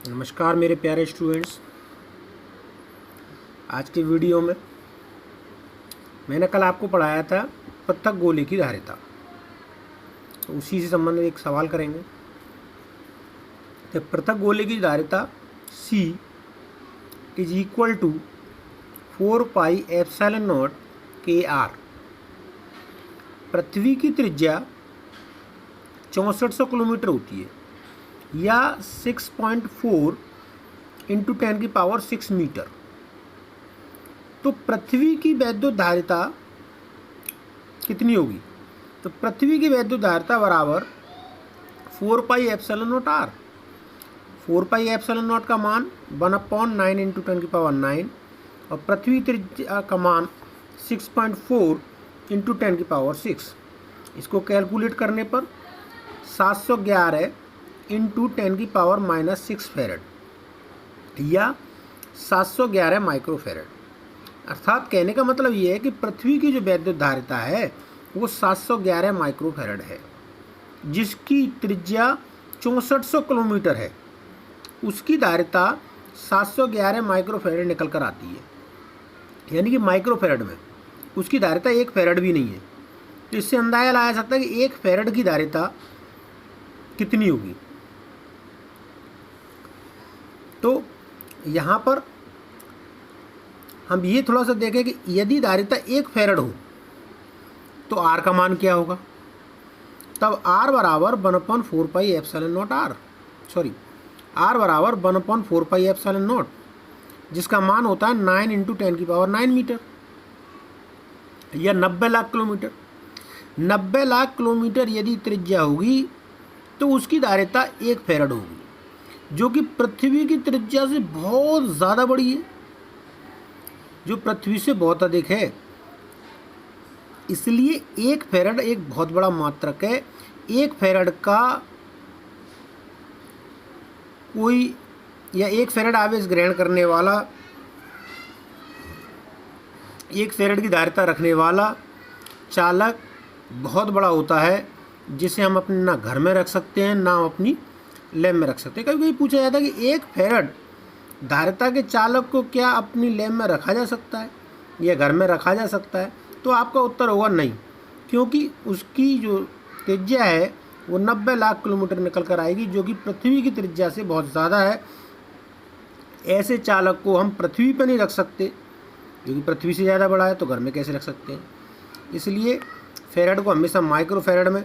नमस्कार मेरे प्यारे स्टूडेंट्स। आज के वीडियो में मैंने कल आपको पढ़ाया था पृथक गोले की धारिता, तो उसी से संबंधित एक सवाल करेंगे। तो पृथक गोले की धारिता C is equal to 4πε0 kr। पृथ्वी की त्रिज्या 6400 किलोमीटर होती है या 6.4 इंटू 10⁻6 मीटर। तो पृथ्वी की वैद्युत धारिता कितनी होगी? तो पृथ्वी की वैद्युत धारिता बराबर 4πε0r। 4πε0 का मान 1/9 इंटू 10⁻9 और पृथ्वी त्रिज्या का मान 6.4 इंटू 10⁻6। इसको कैलकुलेट करने पर 711 इंटू 10⁻⁻6 फैरेड या 711 माइक्रोफैरेड। अर्थात कहने का मतलब ये है कि पृथ्वी की जो वैद्युत धारिता है वो 711 माइक्रोफैरेड है, जिसकी त्रिज्या 6400 किलोमीटर है। उसकी धारिता 711 माइक्रोफैरेड निकल कर आती है, यानी कि माइक्रोफैरेड में उसकी धारिता 1 फैरेड भी नहीं है। तो इससे अंदाजा लगाया जा सकता है कि 1 फैरेड की धारिता कितनी होगी। तो यहाँ पर हम ये थोड़ा सा देखें कि यदि धारिता 1 फैरेड हो तो R का मान क्या होगा। तब R बराबर 1/4πε0r, R बराबर 1/4πε0, जिसका मान होता है 9 इंटू 10⁻9 मीटर या 90 लाख किलोमीटर। 90 लाख किलोमीटर यदि त्रिज्या होगी तो उसकी धारिता 1 फैरेड होगी, जो कि पृथ्वी की त्रिज्या से बहुत ज़्यादा बड़ी है, जो पृथ्वी से बहुत अधिक है। इसलिए 1 फैरेड एक बहुत बड़ा मात्रक है। 1 फैरेड का कोई या 1 फैरेड आवेश ग्रहण करने वाला, 1 फैरेड की धारिता रखने वाला चालक बहुत बड़ा होता है, जिसे हम अपने ना घर में रख सकते हैं ना अपनी लैब में रख सकते हैं। कभी कभी पूछा जाता है कि 1 फैरेड धारिता के चालक को क्या अपनी लैब में रखा जा सकता है या घर में रखा जा सकता है? तो आपका उत्तर होगा नहीं, क्योंकि उसकी जो त्रिज्या है वो 90 लाख किलोमीटर निकल कर आएगी, जो कि पृथ्वी की त्रिज्या से बहुत ज़्यादा है। ऐसे चालक को हम पृथ्वी पर नहीं रख सकते, क्योंकि पृथ्वी से ज़्यादा बड़ा है, तो घर में कैसे रख सकते हैं। इसलिए फैरेड को हमेशा माइक्रोफैरेड में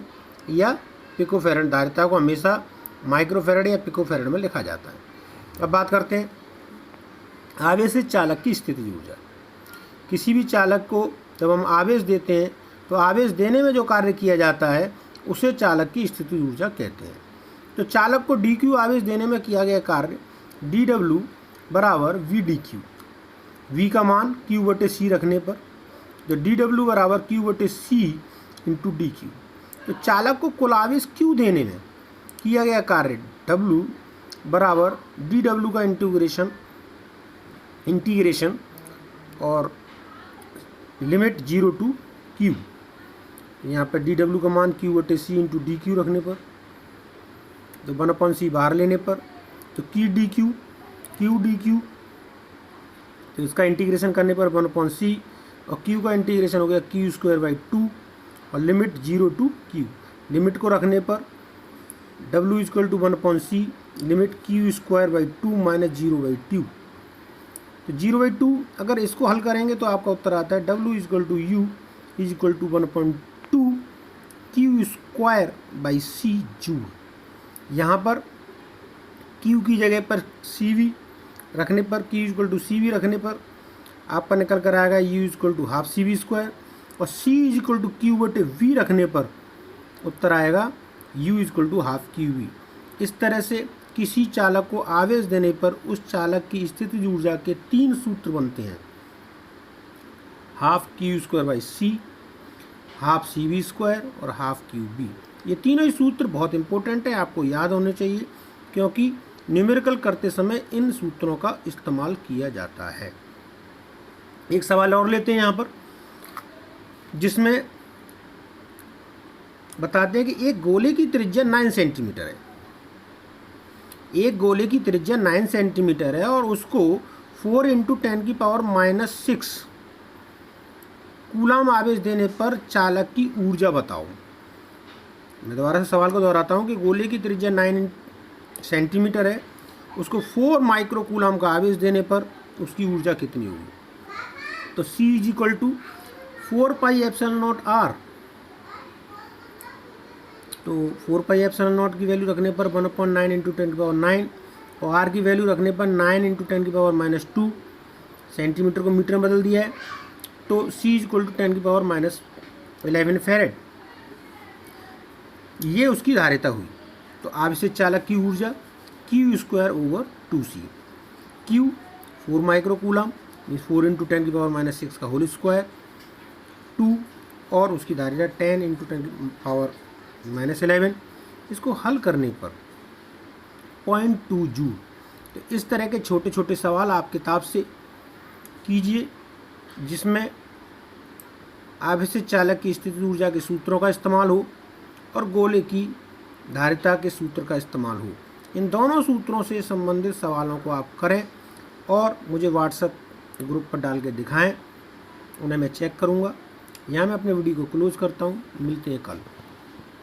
या पिकोफैरेड, धारिता को हमेशा माइक्रोफैरेड या पिकोफैरेड में लिखा जाता है। अब बात करते हैं आवेशित चालक की स्थितिज ऊर्जा। किसी भी चालक को जब हम आवेश देते हैं तो आवेश देने में जो कार्य किया जाता है उसे चालक की स्थितिज ऊर्जा कहते हैं। तो चालक को dq आवेश देने में किया गया कार्य dw बराबर vdq, v का मान q/c रखने पर, तो dw बराबर q/c इंटू dq। तो चालक को कुल आवेश q देने में किया गया कार्य w बराबर dw का इंटीग्रेशन और लिमिट 0 टू q। यहाँ पर dw का मान q/c इंटू dq रखने पर, तो 1/c बाहर लेने पर, तो q dq तो इसका इंटीग्रेशन करने पर 1/c और q का इंटीग्रेशन हो गया q²/2 और लिमिट 0 टू q। लिमिट को रखने पर w = 1/c लिमिट q²/2 - 0/2। तो 0/2 अगर इसको हल करेंगे तो आपका उत्तर आता है w = u = 1/2 q²/c जूल। यहाँ पर q की जगह पर cv रखने पर, q = cv रखने पर आपका निकल कर आएगा u = ½ cv² और c = q/v रखने पर उत्तर आएगा u = ½ qv। इस तरह से किसी चालक को आवेश देने पर उस चालक की स्थितिज ऊर्जा के 3 सूत्र बनते हैं: ½ q²/c, ½ cv² और ½ qv। ये तीनों ही सूत्र बहुत इंपॉर्टेंट है, आपको याद होने चाहिए, क्योंकि न्यूमेरिकल करते समय इन सूत्रों का इस्तेमाल किया जाता है। एक सवाल और लेते हैं यहाँ पर, जिसमें बताते हैं कि एक गोले की त्रिज्या 9 सेंटीमीटर है एक गोले की त्रिज्या 9 सेंटीमीटर है और उसको 4 × 10⁻⁻6 कूलाम आवेश देने पर चालक की ऊर्जा बताओ। मैं दोबारा से सवाल को दोहराता हूँ कि गोले की त्रिज्या 9 सेंटीमीटर है, उसको 4 माइक्रो कूलाम का आवेश देने पर उसकी ऊर्जा कितनी होगी। तो C = 4πε0r। तो 4πε0 की वैल्यू रखने पर 1/9 × 10⁻9 और r की वैल्यू रखने पर 9 × 10⁻2 सेंटीमीटर को मीटर में बदल दिया है। तो C = 10⁻11 फैरेड। ये उसकी धारिता हुई। तो आवेशित चालक की ऊर्जा Q²/2C। Q 4 माइक्रो कूलाम, 4 × 10⁻6 का होल स्क्वायर, 2 और उसकी धारिता 10 × 10⁻11। इसको हल करने पर 0.2 जूल। तो इस तरह के छोटे छोटे सवाल आप किताब से कीजिए जिसमें आवेशित चालक की स्थिति ऊर्जा के सूत्रों का इस्तेमाल हो और गोले की धारिता के सूत्र का इस्तेमाल हो। इन दोनों सूत्रों से संबंधित सवालों को आप करें और मुझे व्हाट्सएप ग्रुप पर डाल के दिखाएं, उन्हें मैं चेक करूंगा। यहाँ मैं अपने वीडियो को क्लोज़ करता हूँ। मिलते हैं कल।